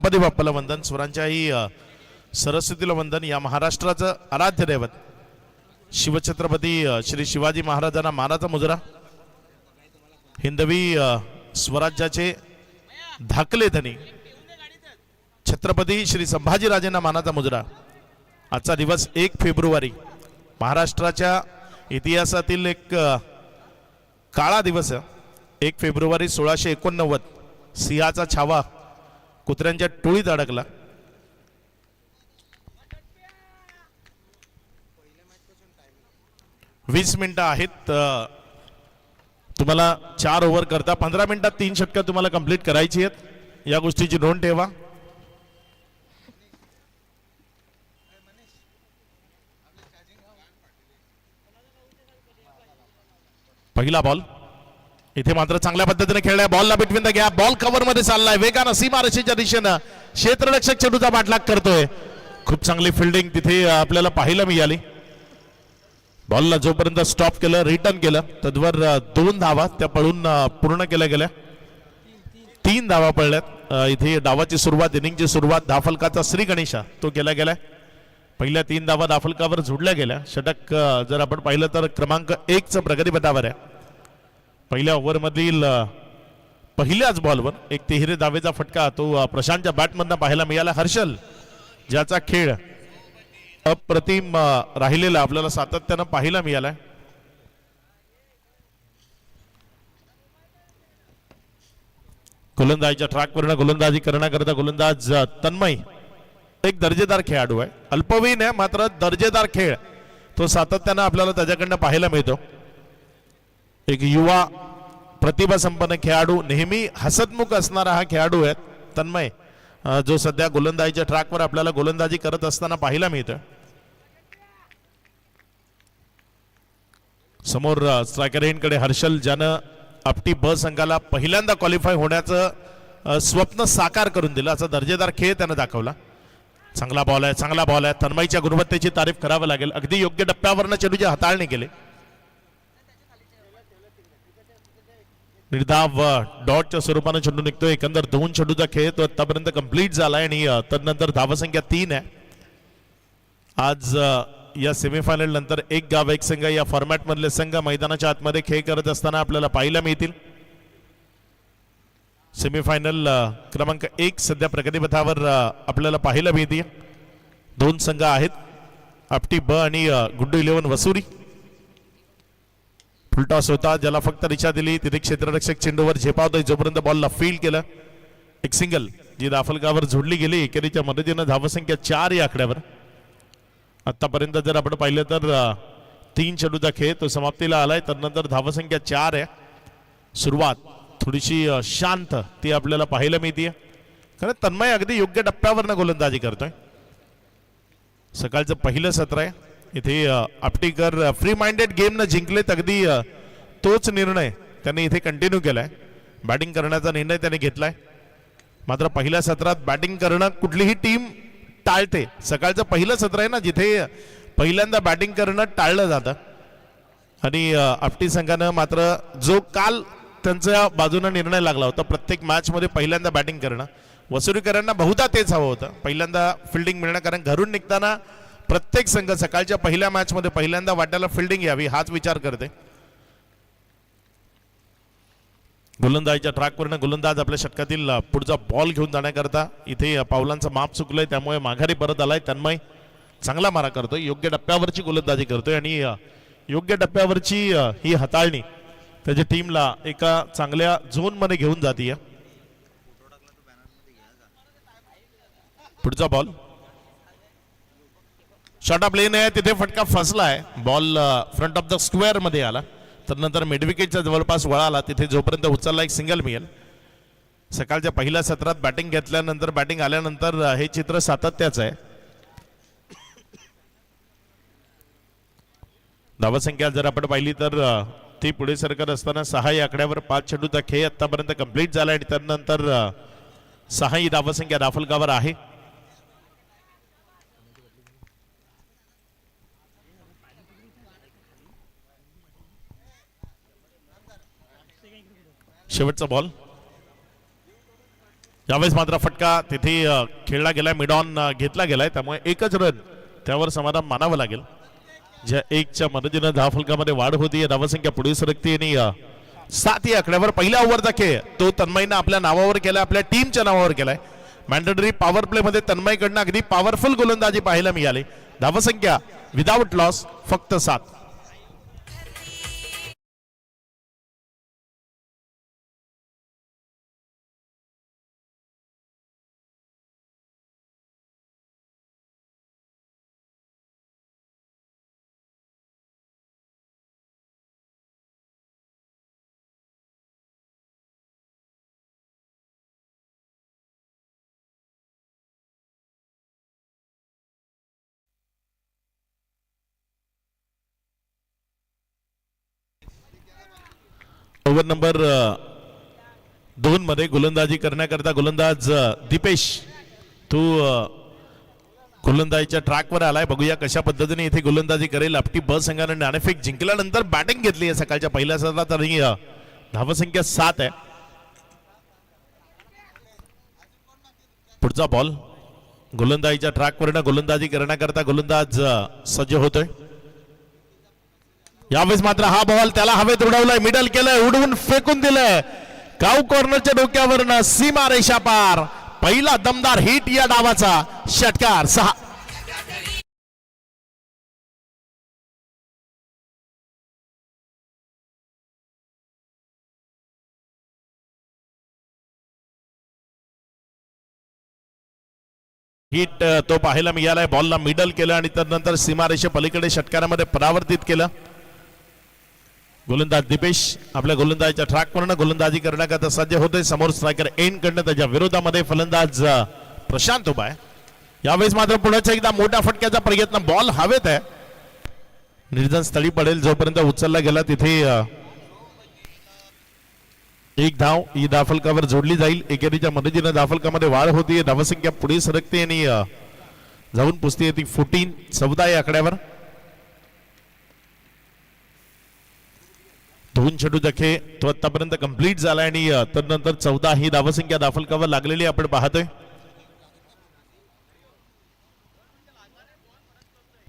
गणपती बाप्पाला वंदन. स्वरांच्याही सरस्वतीला वंदन. या महाराष्ट्राचं आराध्य दैवत शिवछत्रपती श्री शिवाजी महाराजांना मानाचा मुजरा. हिंदवी स्वराज्याचे धाकले धनी छत्रपती श्री संभाजीराजेंना मानाचा मुजरा. आजचा दिवस 1 फेब्रुवारी महाराष्ट्राच्या इतिहासातील एक काळा दिवस. 1 फेब्रुवारी 1689 सिंहाचा छावा कुत्र्यांच्या टोळीत अडकला. वीस मिनिटं आहेत तुम्हाला 4 ओव्हर करता. 15 मिनिटात 3 षटकं तुम्हाला कंप्लीट करायची आहेत. या गोष्टीची नोंद ठेवा. पहिला बॉल इथे मात्र चांगल्या पद्धतीने खेळलाय. बॉलला between the gap. Ball cover मध्ये चाललाय वेगानं सीमारेषेच्या दिशेनं. क्षेत्ररक्षक चेंडूचा पाठलाग करतोय. खूप चांगली फिल्डिंग तिथे आपल्याला पाहायला मिळाली. बॉलला जोपर्यंत स्टॉप केलं रिटर्न केलं तद्वर 2 धावा त्या पळून पूर्ण केल्या गेल्या. 3 धावा पडल्यात. इथे डावाची सुरुवात इनिंगची सुरुवात धाफलकाचा श्री गणेशा तो केला गेलाय. पहिल्या 3 धावा धाफलकावर जोडल्या गेल्या. षटक जर आपण पाहिलं तर क्रमांक 1चं प्रगतीपथावर आहे. पहिल्या ओव्हरमधील पहिल्याच बॉलवर एक तिहेरी धावेचा फटका तो प्रशांतच्या बॅटमधनं पाहायला मिळाला. हर्षल ज्याचा खेळ अप्रतिम राहिलेला आपल्याला सातत्यानं पाहायला मिळालाय. गोलंदाजीच्या ट्रॅकवरनं गोलंदाजी करण्याकरता गोलंदाज तन्मय एक दर्जेदार खेळाडू आहे. अल्पवयीन आहे मात्र दर्जेदार खेळ तो सातत्यानं आपल्याला त्याच्याकडनं पाहायला मिळतो. एक युवा प्रतिभा संपन्न खेळाडू नेहमी हसतमुख असणारा हा खेळाडू आहे तन्मय जो सध्या गोलंदाजीच्या ट्रॅकवर आपल्याला गोलंदाजी करत असताना पाहायला मिळतं. समोर स्ट्रायकर एंडकडे हर्षल ज्यानं आपटी ब संघाला पहिल्यांदा क्वालिफाय होण्याचं स्वप्न साकार करून दिलं असा दर्जेदार खेळ त्यानं दाखवला. चांगला बॉल आहे चांगला बॉल आहे. तन्मयच्या गुणवत्तेची तारीफ करावी लागेल. अगदी योग्य टप्प्यावरनं चेंडूची हाताळणी केली. निर्धाव डॉटच्या स्वरूपानं चेंडू निघतोय. एकंदर 2 चेंडूचा खेळ तो आतापर्यंत कंप्लीट झालाय आणि तदनंतर धावसंख्या 3 आहे. आज या सेमीफायनल नंतर एक गाव एक संघ या फॉर्मॅट मधले संघ मैदानाच्या आतमध्ये खेळ करत असताना आपल्याला पाहायला मिळतील. सेमीफायनल क्रमांक 1 सध्या प्रगतीपथावर आपल्याला पाहायला मिळते. 2 संघ आहेत आपटी ब आणि गुड्डू 11 वसुरी. फुलटॉस होता ज्याला फक्त दिशा दिली तिथे क्षेत्ररक्षक चेंडूवर झेपावतोय जोपर्यंत बॉलला फील्ड केलं. एक सिंगल जी दाफलकावर जोडली गेली. एकेरीच्या मदतीनं धावसंख्या 4 या आकड्यावर. आतापर्यंत जर आपण पाहिलं तर 3 चेंडूचा खेळ तो समाप्तीला आलाय. त्यानंतर धावसंख्या 4 आहे. सुरुवात थोडीशी शांत ती आपल्याला पाहायला मिळते. कारण तन्मय अगदी योग्य टप्प्यावरनं गोलंदाजी करतोय. सकाळचं पहिलं सत्र आहे. इथे आपटीकर फ्री माइंडेड गेमनं जिंकलेत. अगदी तोच निर्णय त्यांनी इथे कंटिन्यू केलाय. बॅटिंग करण्याचा निर्णय त्यांनी घेतलाय. मात्र पहिल्या सत्रात बॅटिंग करणं कुठलीही टीम टाळते. सकाळचं पहिलं सत्र आहे ना जिथे पहिल्यांदा बॅटिंग करणं टाळलं जातं. आणि आपटी संघानं मात्र जो काल त्यांच्या बाजूने निर्णय लागला होता प्रत्येक मॅच मध्ये पहिल्यांदा बॅटिंग करणं वसुरीकरांना बहुधा तेच हवं होतं. पहिल्यांदा फिल्डिंग मिळणं. कारण घरून निघताना प्रत्येक संघ सकाळच्या पहिल्या मॅच मध्ये पहिल्यांदा वाट्याला फिल्डिंग यावी हाच विचार करते. गोलंदाजीच्या ट्रॅकवरनं गोलंदाज आपल्या षटकातील पुढचा बॉल घेऊन जाण्याकरता इथे पावलांचं माप चुकलंय त्यामुळे माघारी परत आलाय. तन्मय चांगला मारा करतोय. योग्य टप्प्यावरची गोलंदाजी करतोय आणि योग्य टप्प्यावरची ही हाताळणी त्याच्या टीमला एका चांगल्या झोन मध्ये घेऊन जातीय. पुढचा बॉल शॉर्ट ऑफ लेन आहे तिथे फटका फसलाय. Ball front of the square मध्ये आला. त्यानंतर मिडविकेटच्या जवळपास वळाला. तिथे जोपर्यंत उचलला एक सिंगल मिळेल. सकाळच्या पहिल्या सत्रात बॅटिंग घेतल्यानंतर बॅटिंग आल्यानंतर हे चित्र सातत्याचं आहे. धावसंख्या जर आपण पाहिली तर ती पुढे सरकत असताना 6 या आकड्यावर 5 चेंडूचा खेळ आतापर्यंत कंप्लीट झाला आणि त्यानंतर 6 ही धावसंख्या दाफलकावर आहे. शेवटचा बॉल यावेळेस मात्र फटका तिथे खेळला गेलाय, मिड ऑन घेतला गेलाय, त्यामुळे एकच रन त्यावर समाधान मानावं लागेल. ज्या 1च्या मदतीनं धावफलकामध्ये वाढ होती, धावसंख्या पुढे सरकते आणि 7 या आकड्यावर पहिल्या ओव्हरचा खेळ तो तन्मयनं आपल्या नावावर केलाय, आपल्या टीमच्या नावावर केलाय. मॅन्डेटरी पॉवर प्ले मध्ये तन्मयकडनं अगदी पॉवरफुल गोलंदाजी पाहायला मिळाली. धावसंख्या विदाउट लॉस फक्त 7. ओव्हर नंबर 2 मध्ये गोलंदाजी करण्याकरता गोलंदाज दीपेश तो गोलंदाजीच्या ट्रॅकवर आलाय. बघूया कशा पद्धतीने इथे गोलंदाजी करेल. आपटी ब संघाने नाणेफेक जिंकल्यानंतर बॅटिंग घेतली आहे सकाळच्या पहिल्या सत्रात आणि धावसंख्या 7 आहे. पुढचा बॉल गोलंदाजीच्या ट्रॅकवर गोलंदाजी करण्याकरता गोलंदाज सज्ज होतोय. यावेळेस मात्र हा बॉल त्याला हवेत उडवलाय, मिडल केलंय, उडवून फेकून दिलंय काऊ कॉर्नरच्या डोक्यावरनं सीमा रेषा पार. पहिला दमदार हिट या डावाचा, षटकार 6. हिट तो पाहायला मिळालाय. बॉलला मिडल केलं आणि त्यानंतर सीमारेषे पलीकडे षटकारामध्ये परावर्तित केलं. गोलंदाज दीपेश आपल्या गोलंदाजीच्या ट्रॅकवरनं गोलंदाजी करण्याकरता सज्ज होते. समोर स्ट्रायकर एन कडनं त्याच्या विरोधामध्ये फलंदाज प्रशांत उभा आहे. यावेळेस मात्र पुढच्या एकदा मोठ्या फटक्याचा प्रयत्न, बॉल हवेत आहे, निर्जन स्थळी पडेल जोपर्यंत उचलला गेला तिथे एक धाव ही धावफलकावर जोडली जाईल. एकेरीच्या मदतीने धावफलकामध्ये वाढ होती, धावसंख्या पुढे सरकते आणि जाऊन पुसते ती 14 या आकड्यावर. 2 चेंडूचा खेळ तो आतापर्यंत कंप्लीट झाला आणि त्यानंतर 14 ही धावसंख्या धावफलकावर लागलेली आपण पाहतोय.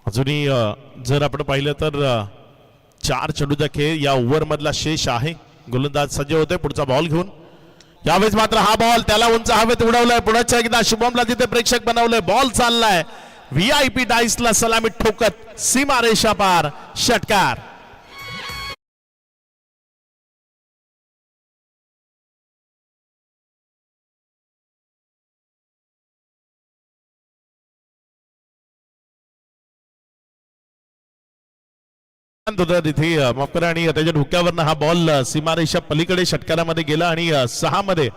अजूनही जर आपण पाहिलं तर 4 चेंडूचा खेळ या ओव्हर मधला शेष आहे. गोलंदाज सज्ज होते पुढचा बॉल घेऊन. यावेळेस मात्र हा बॉल त्याला उंच हवेत उडवलाय. पुढच्या एकदा शुभमला तिथे प्रेक्षक बनवलंय. बॉल चाललाय VIP डाईसला सलामी ठोकत सीमा रेषा पार, षटकार. तिथे माफ करा आणि त्याच्या डोक्यावरनं हा बॉल सीमारेषा पलीकडे षटकारामध्ये गेला आणि 6 मध्ये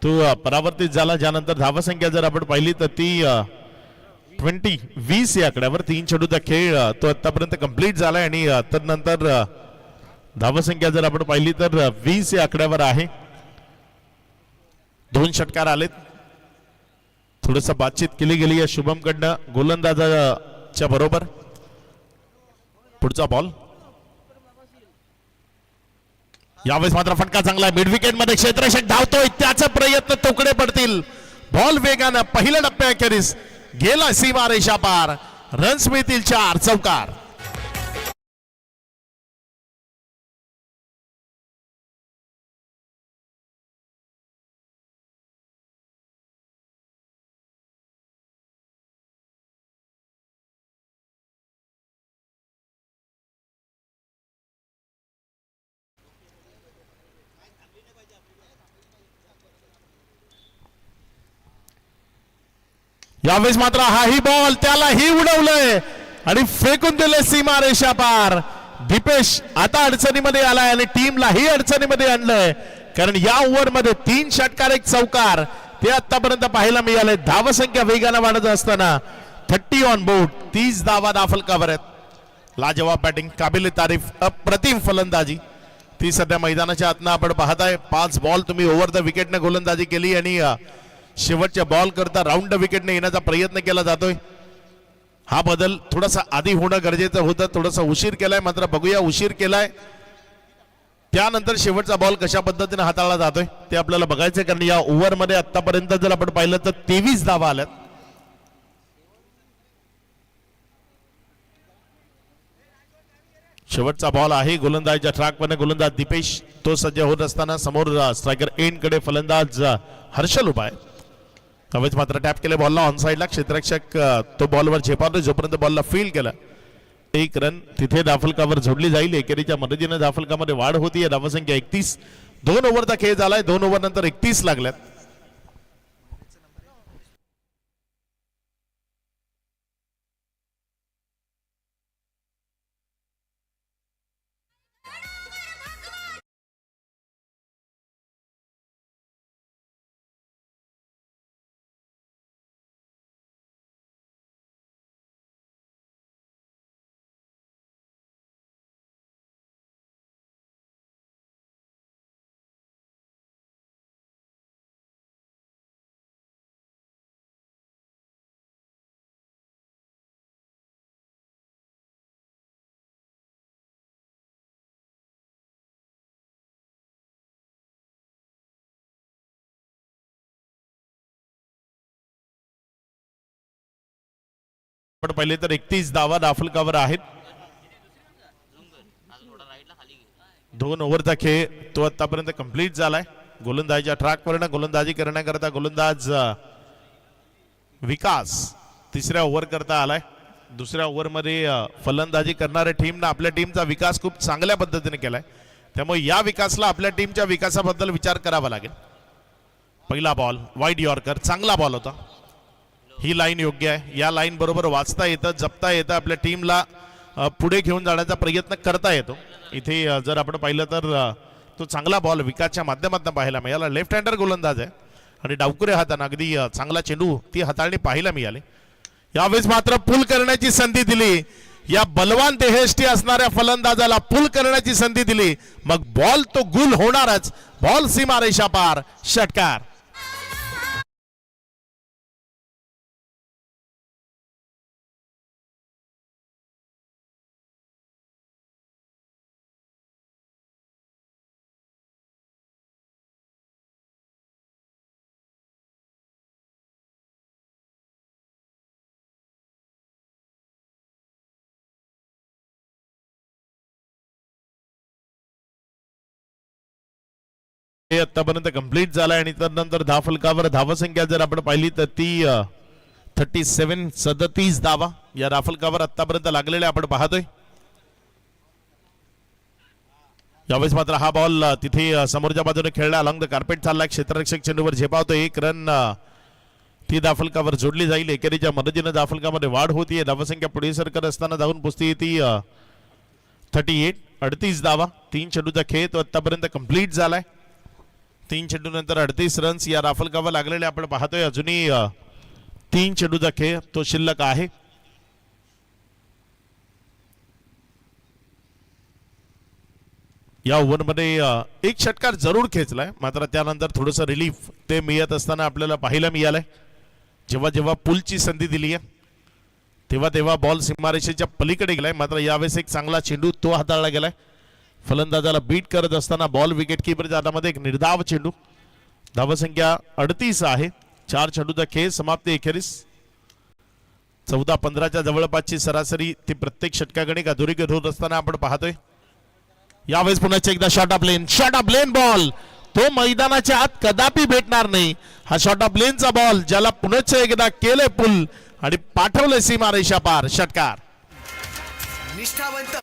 तो परावर्तित झाला. ज्यानंतर धावसंख्या जर आपण पाहिली तर ती 20 या आकड्यावर 3 चेंडूचा खेळ तो आतापर्यंत कंप्लीट झालाय आणि त्यानंतर धावसंख्या जर आपण पाहिली तर 20 या आकड्यावर आहे. 2 षटकार आलेत. थोडस बातचीत केली गेली या शुभम कडनं गोलंदाजाच्या बरोबर. पुढचा बॉल यावेळेस मात्र फटका चांगला मिड विकेट मध्ये क्षेत्ररक्षक धावतोय, त्याचा प्रयत्न तोकडे पडतील. बॉल वेगानं पहिल्या टप्प्याखेरीस गेला सीमा रेषा पार. रन्स मिळतील 4, चौकार. यावेळेस मात्र हाही बॉल त्यालाही उडवलंय आणि फेकून दिले सीमा रेषा पार. दीपेश आता अडचणीमध्ये आलाय आणि टीमलाही अडचणीमध्ये आणलंय, कारण या ओव्हर मध्ये 3 षटकार 1 चौकार ते आतापर्यंत पाहायला मिळाले. धावसंख्या वेगाने वाढत असताना 30 ऑन बोर्ड, 30 धावा धावफलकावर आहेत. लाजवाब बॅटिंग, काबिल तारीफ, अप्रतिम फलंदाजी ती सध्या मैदानाच्या आतनं आपण पाहताय. 5 बॉल तुम्ही ओव्हर द विकेटने गोलंदाजी केली आणि शेवटच्या बॉल करता राऊंड द विकेटने येण्याचा प्रयत्न केला जातोय. हा बदल थोडासा आधी होणं गरजेचं होतं, थोडासा उशीर केलाय, मात्र बघूया उशीर केलाय त्यानंतर शेवटचा बॉल कशा पद्धतीने हाताळला जातोय ते आपल्याला बघायचंय, कारण या ओव्हर मध्ये आतापर्यंत जर आपण पाहिलं तर 23 धावा आल्यात. शेवटचा बॉल आहे गोलंदाजीच्या ट्रॅकवर. गोलंदाज दीपेश तो सज्ज होत असताना समोर स्ट्रायकर एंड कडे फलंदाज हर्षल उभा आहे. त्यावेळेस मात्र टॅप केले बॉलला ऑन साइडला. क्षेत्ररक्षक तो बॉलवर झेपावतो. जोपर्यंत बॉलला फील केला 1 रन तिथे धाफलकावर जोडली जाईल. एकेरीच्या मदतीने धाफलकामध्ये वाढ होती. धावसंख्या 31. 2 ओव्हरचा खेळ झालाय. 2 ओव्हर नंतर 31 लागल्यात. पण पहिले तर 31 धावा धाफलकावर आहेत. 2 ओव्हरचा खेळ तो आतापर्यंत कंप्लीट झालाय. गोलंदाजीच्या ट्रॅकवर गोलंदाजी करण्याकरता गोलंदाज विकास तिसऱ्या ओव्हर करता आलाय. दुसऱ्या ओव्हर मध्ये फलंदाजी करणाऱ्या टीमनं आपल्या टीमचा विकास खूप चांगल्या पद्धतीने केलाय. त्यामुळे या विकासला आपल्या टीमच्या विकासाबद्दल विचार करावा लागेल. पहिला बॉल वाईड यॉर्कर, चांगला बॉल होता. ही लाईन योग्य आहे. या लाईन बरोबर वाचता येतं, जपता येतं, आपल्या टीमला पुढे घेऊन जाण्याचा प्रयत्न करता येतो. इथे जर आपण पाहिलं तर तो चांगला बॉल विकासच्या माध्यमातून पाहायला मिळाला. लेफ्ट हँडर गोलंदाज आहे आणि डावकुरे हाताने अगदी चांगला चेंडू ती हाताळणी पाहायला मिळाली. यावेळेस मात्र पुल करण्याची संधी दिली. या बलवान देहष्टी असणाऱ्या फलंदाजाला पुल करण्याची संधी दिली. मग बॉल तो गुल होणारच. बॉल सीमारेषा पार, षटकार. आतापर्यंत कंप्लीट झालाय आणि त्यानंतर धाफलकावर धावसंख्या जर आपण पाहिली तर ती 37 धावा या धाफलकावर आतापर्यंत लागलेल्या आपण पाहतोय. यावेळेस मात्र हा बॉल तिथे समोरच्या बाजूने खेळला अलॉंग द कार्पेट चालला. क्षेत्ररक्षक चेंडूवर झेपावतो. 1 रन ती धाफलकावर जोडली जाईल. एकेरीच्या मदतीने धाफलकामध्ये वाढ होतीये. धावसंख्या पुढे सरकत असताना जाऊन पुसती ती 38 धावा. 3 चेंडूचा खेळ तो आतापर्यंत कंप्लीट झालाय. 3 चेंडू नंतर 38 रन्स या राफलकावर लागलेले आपण पाहतोय. अजूनही 3 चेंडूचा खेळ तो शिल्लक आहे. या ओव्हरमध्ये एक षटकार जरूर खेचलाय. मात्र त्यानंतर थोडंसं रिलीफ ते मिळत असताना आपल्याला पाहायला मिळालंय. जेव्हा जेव्हा पुलची संधी दिली आहे तेव्हा तेव्हा बॉल सीमारेषेच्या पलीकडे गेलाय. मात्र यावेळेस एक चांगला चेंडू तो हाताळला गेलाय. फलंदाजाला बीट करत असताना बॉल विकेट कीपरच्या हातामध्ये एक निर्धाव चेंडू. धावसंख्या 38 आहे. 4 चेंडूचा खेळ समाप्ती एखेरीस 14-15च्या जवळपासची सरासरी ती प्रत्येक षटकागणिक अधोरेखित होत असताना आपण पाहतोय. यावेळेस पुन्हा एकदा शॉट ऑफ लेन बॉल तो मैदानाच्या आत कदापि भेटणार नाही. हा शॉट ऑफ लेनचा बॉल ज्याला पुन्हा एकदा केले पुल आणि पाठवले सीमारेषा पार, षटकार. निष्ठावंत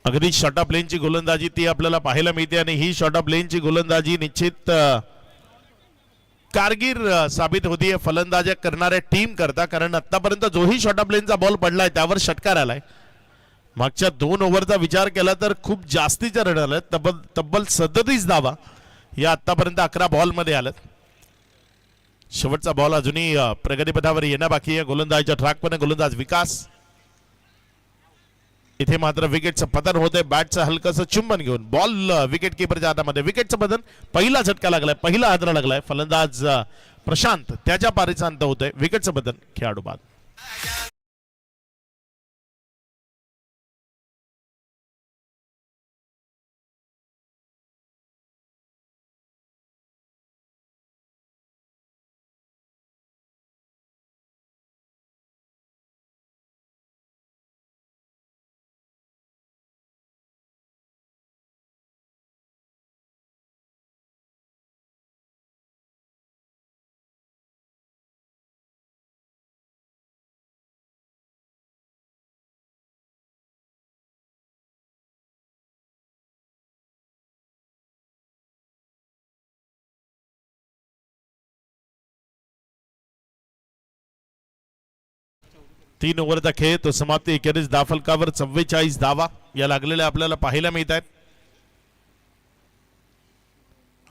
अगदी शॉट ऑफ लेनची गोलंदाजी ती आपल्याला पाहायला मिळते आणि ही शॉट ऑफ लेनची गोलंदाजी निश्चित कारगीर साबित होतीये फलंदाजी करणाऱ्या टीम करता. कारण आतापर्यंत जोही शॉट ऑफ लेनचा बॉल पडलाय त्यावर षटकार आलाय. मागच्या 2 ओव्हरचा विचार केला तर खूप जास्तीच्या रन आल्यात. तब्बल 37 धावा या आतापर्यंत 11 बॉल मध्ये आल्यात. शेवटचा बॉल अजूनही प्रगतीपथावर येणं बाकी आहे. गोलंदाजीच्या ट्रॅकवर गोलंदाज विकास. इथे मात्र विकेटचं पतन होतंय. बॅटचं हलकंसं चुंबन घेऊन बॉल विकेट कीपरच्या हातामध्ये. विकेटचं पतन. पहिला झटका लागलाय, पहिला हादरा लागलाय. फलंदाज प्रशांत त्याच्या पारीचा अंत होतोय. विकेटचं बदल खेळाडू बाद. तीन ओव्हरचा खेळ तो समाप्ती एकेरीस धाफलकावर 44 धावा या लागलेल्या आपल्याला पाहायला मिळत आहेत.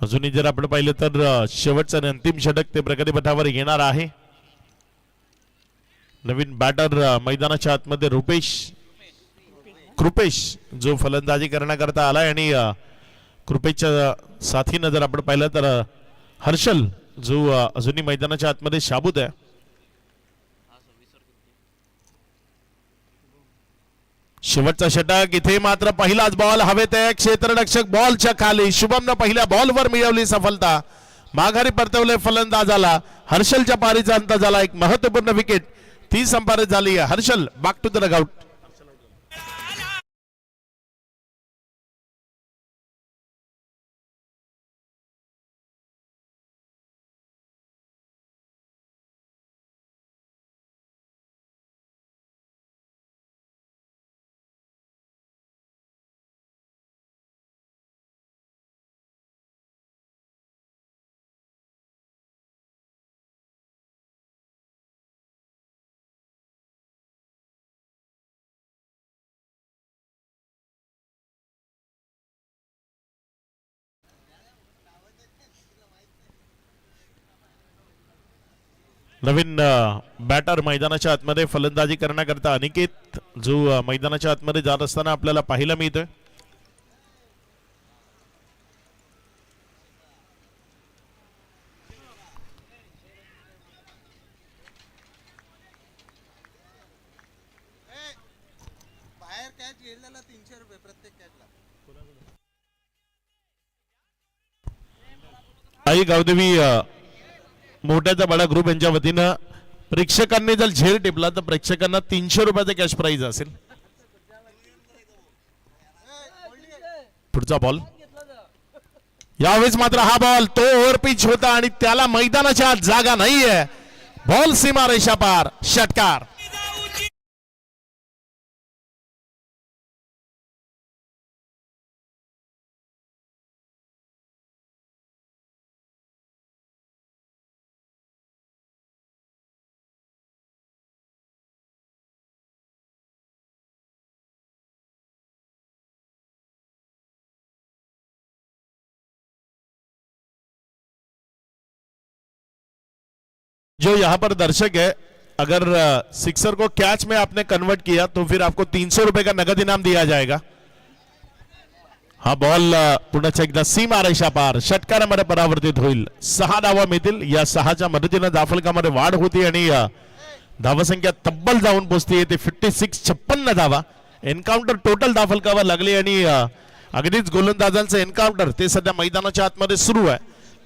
अजूनही जर आपण पाहिलं तर शेवटचं आणि अंतिम षटक ते प्रगतीपथावर येणार आहे. नवीन बॅटर मैदानाच्या आतमध्ये कृपेश जो फलंदाजी करण्याकरता आलाय आणि कृपेशच्या साथीनं जर आपण पाहिलं तर हर्षल जो अजूनही मैदानाच्या आतमध्ये शाबूत आहे. शेवटचा षटक इथे मात्र पहिलाच बॉल हवेत आहे. क्षेत्ररक्षक बॉलच्या खाली. शुभमनं पहिल्या बॉलवर मिळवली सफलता. माघारी परतवले फलंदाजाला. हर्षलच्या पारीचा अंत झाला. एक महत्वपूर्ण विकेट ती संपादित झाली आहे. Harshal back to the dugout. नवीन बॅटर मैदानाच्या आतमध्ये फलंदाजी करण्याकरता अनिकेत जो मैदानाच्या आतमध्ये जात असताना आपल्याला पाहायला मिळतोय. आई गावदेवी मोठ्याचा बडा ग्रुप यांच्या वतीनं प्रेक्षकांनी जर झेल टिपला तर प्रेक्षकांना 300 रुपयाचा कॅश प्राइज असेल. पुढचा बॉल यावेळेस मात्र हा बॉल तो ओव्हर पिच होता आणि त्याला मैदानाच्या आत जागा नाहीये. बॉल सीमा रेषा पार. षटकार. जो यहाँ पर दर्शक है, अगर सिक्सर को कैच में आपने कन्वर्ट किया तो फिर आपको 300 रुपए का नगद इनाम दिया जाएगा. हा बॉल पुन्हा एकदा सीमा रेषा पार. षटकारामध्ये परावर्तित होईल. 6 धावा मिळतील. या 6च्या मदतीने दाफलकामध्ये वाढ होती आणि धावसंख्या तब्बल जाऊन पोहोचते ते 56 धावा. एन्काउंटर टोटल दाफलकावर लागली आणि अगदीच गोलंदाजांचं एन्काउंटर ते सध्या मैदानाच्या आतमध्ये सुरू आहे.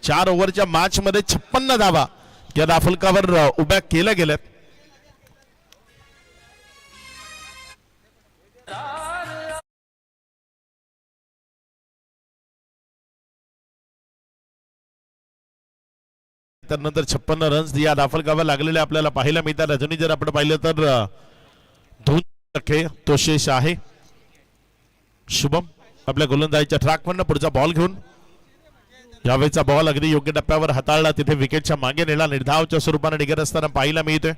4 ओव्हरच्या मॅच मध्ये 56 धावा या दाफलकावर उभ्या केल्या गेल्यात. त्यानंतर 56 रन्स या दाफलकावर लागलेले आपल्याला पाहायला मिळतात. अजूनही जर आपण पाहिलं तर 2 तो शेष आहे. शुभम आपल्या गोलंदाजीच्या ट्रॅकवरनं पुढचा बॉल घेऊन यावेळेचा बॉल अगदी योग्य टप्प्यावर हाताळला. तिथे विकेटच्या मागे नेला. निर्धावच्या स्वरूपाने निघत असताना पाहायला मिळतोय.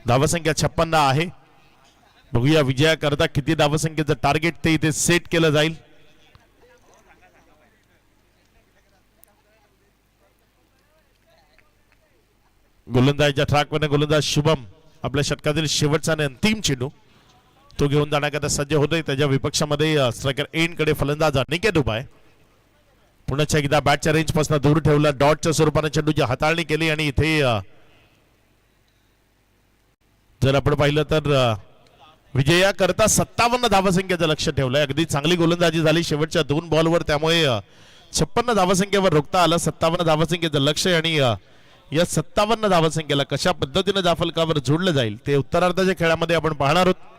धावसंख्या 56 आहे. बघूया विजयाकरता किती धावसंख्येचं टार्गेट ते इथे सेट केलं जाईल. गोलंदाजीच्या ट्रॅकवरने गोलंदाज शुभम आपल्या षटकातील शेवटचा आणि अंतिम चेंडू तो घेऊन जाण्याकरता सज्ज होतोय. त्याच्या विपक्षामध्ये स्ट्रायकर एंड कडे फलंदाज अनिकेत उभा आहे. पुण्याच्या एकदा बॅटच्या रेंज पासून दूर ठेवला, डॉटच्या स्वरूपाने चेंडूची हाताळणी केली आणि इथे जर आपण पाहिलं तर विजया करता 57 धावसंख्येचं लक्ष ठेवलंय. अगदी चांगली गोलंदाजी झाली शेवटच्या 2 बॉलवर, त्यामुळे 56 धावसंख्येवर रोखता आलं. 57 धावसंख्येचं लक्ष आणि या 57 धावसंख्येला कशा पद्धतीने धावफलकावर जोडलं जाईल ते उत्तरार्धाच्या खेळामध्ये आपण पाहणार आहोत.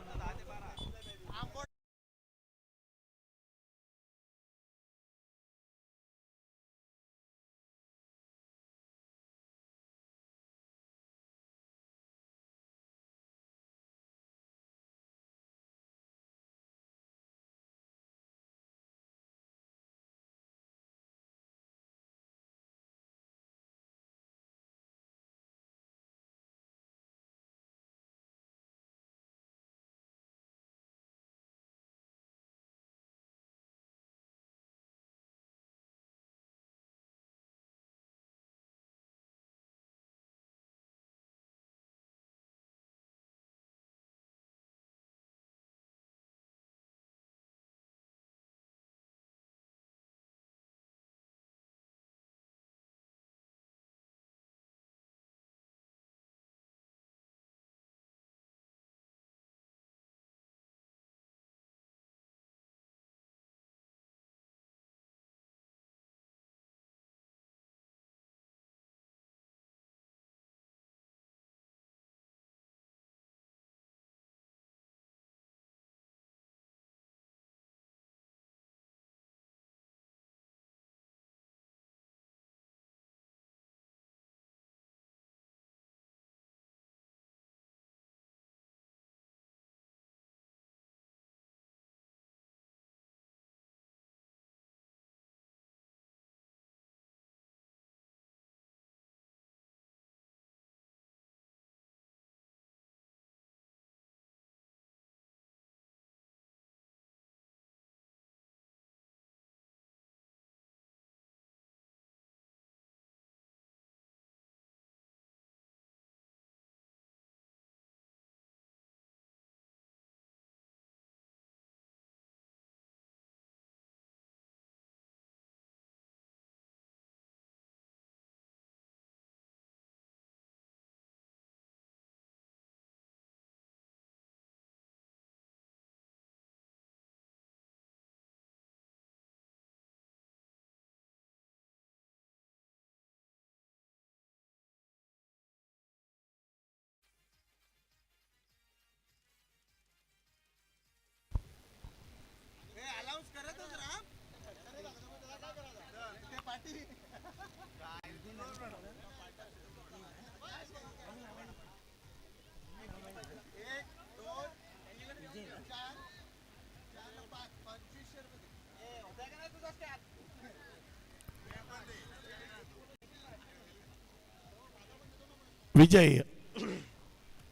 विजय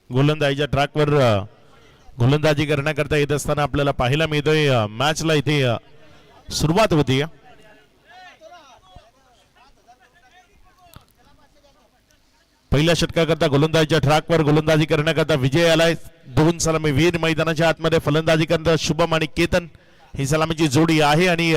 गोलंदाजीच्या ट्रॅकवर गोलंदाजी करण्याकरता येत असताना आपल्याला पाहायला मिळतोय. मॅचला इथे सुरुवात होती. पहिल्या षटकाकरता गोलंदाजीच्या ट्रॅकवर गोलंदाजी करण्याकरता विजय आलाय. 2 सलामी वीर मैदानाच्या आतमध्ये फलंदाजी करता शुभम आणि केतन ही सलामीची जोडी आहे आणि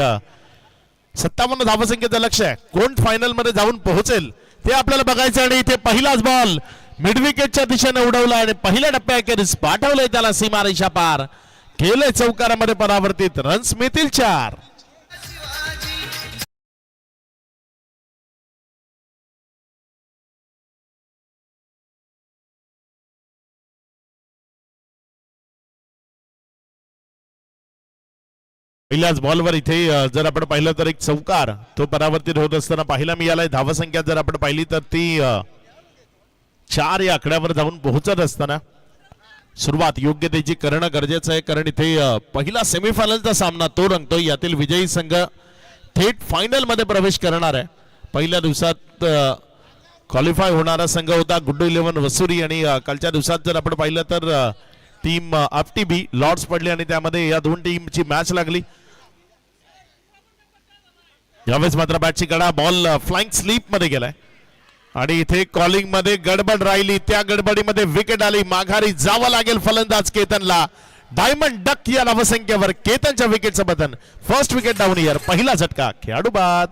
57 धावसंख्येचं लक्ष आहे. कोण फायनल मध्ये जाऊन पोहोचेल ते आपल्याला बघायचं आणि इथे पहिलाच बॉल मिड विकेटच्या दिशेने उडवला आणि पहिल्या टप्प्याखेरीज पाठवलंय त्याला सीमारेषा पार केलंय. चौकारामध्ये परावर्तित, रन्स मिळतील 4. पहिल्याच बॉलवर इथे जर आपण पाहिलं तर एक चौकार तो परावर्तित होत असताना पाहायला मिळालाय. धावसंख्या जर आपण पाहिली तर ती 4 या आकड्यावर जाऊन पोहोचत असताना सुरुवात योग्य त्याची करणं गरजेचं आहे, कारण इथे पहिला सेमीफायनलचा सामना तो रंगतोय. यातील विजयी संघ थेट फायनल मध्ये प्रवेश करणार आहे. पहिल्या दिवसात क्वालिफाय होणारा संघ होता गुड्डू 11 वसुरी आणि कालच्या दिवसात जर आपण पाहिलं तर टीम एफटीबी लॉर्ड्स पडले आणि त्यामध्ये या 2 टीमची मॅच लागली. यावेळेस मात्र बॅटची कडा बॉल फ्लाइंग स्लीप मध्ये गेलाय आणि इथे कॉलिंग मध्ये गडबड राहिली. त्या गडबडीमध्ये विकेट आली. माघारी जावं लागेल फलंदाज केतनला. डायमंड डक या धावसंख्येवर केतनच्या विकेटचं बदन. First wicket down year. पहिला झटका खेळाडू बाद.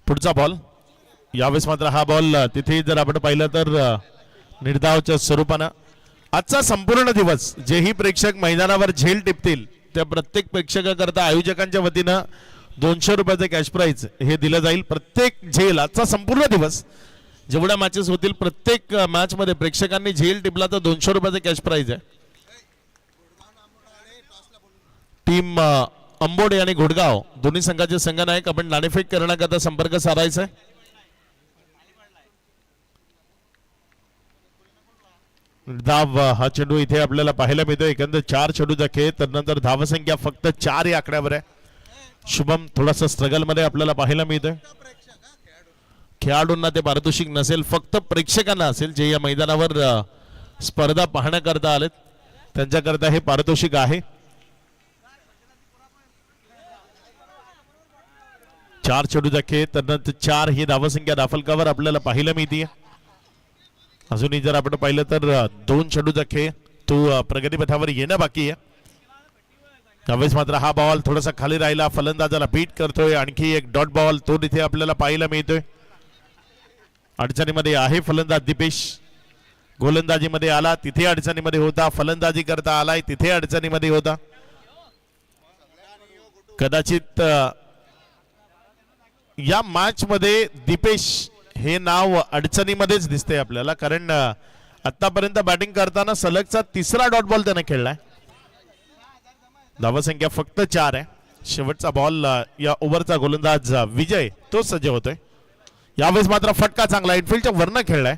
पुढचा बॉल. यावेळेस मात्र हा बॉल तिथे जर आपण पाहिलं तर निर्धावाच्या स्वरूपानं आजचा संपूर्ण दिवस जेही प्रेक्षक मैदानावर झेल टिपतील त्या प्रत्येक प्रेक्षकाकरता आयोजकांच्या वतीनं 200 रुपयाचं कॅश प्राइज हे दिलं जाईल. प्रत्येक झेल आजचा संपूर्ण दिवस जेवढ्या मॅचेस होतील प्रत्येक मॅच मध्ये प्रेक्षकांनी झेल टिपला तर 200 रुपयाचं कॅश प्राइज आहे. टीम अंबोडे आणि घोडगाव दोन्ही संघाचे संघनायक आपण नाणेफेक करण्याकरता संपर्क साधायचा आहे. धाव हा चेंडू इथे आपल्याला पाहायला मिळतो. एकंदर 4 चेंडूचा खेळ त्यानंतर धावसंख्या फक्त 4 या आकड्यावर आहे. शुभम थोडासा स्ट्रगल मध्ये आपल्याला पाहायला मिळतोय. खेळाडूंना ते पारितोषिक नसेल फक्त प्रेक्षकांना असेल जे या मैदानावर स्पर्धा पाहण्याकरता आलेत त्यांच्याकरता हे पारितोषिक आहे. 4 चेंडूचा खेळ त्यानंतर 4 ही धावसंख्या दाफलकावर आपल्याला पाहायला मिळते. अजूनही जर आपण पाहिलं तर 2 चेंडूचा खेळ तो प्रगतीपथावर येणं बाकी आहे. त्यावेळेस मात्र हा बॉल थोडासा खाली राहिला फलंदाजाला बीट करतोय. आणखी एक डॉट बॉल तो तिथे आपल्याला पाहायला मिळतोय. अडचणीमध्ये आहे फलंदाज दीपेश. गोलंदाजीमध्ये आला तिथे अडचणीमध्ये होता. फलंदाजी करता आलाय तिथे अडचणीमध्ये होता. कदाचित या मॅच मध्ये दीपेश हे नाव अडचणीमध्येच दिसते आपल्याला कारण आतापर्यंत बॅटिंग करताना सलगचा 3रा डॉट बॉल त्याने खेळलाय. धावसंख्या फक्त 4 आहे. शेवटचा बॉल या ओव्हरचा गोलंदाज विजय तो सज्ज होतोय. यावेळेस मात्र फटका चांगला इनफिल्डच्या वरनं खेळलाय.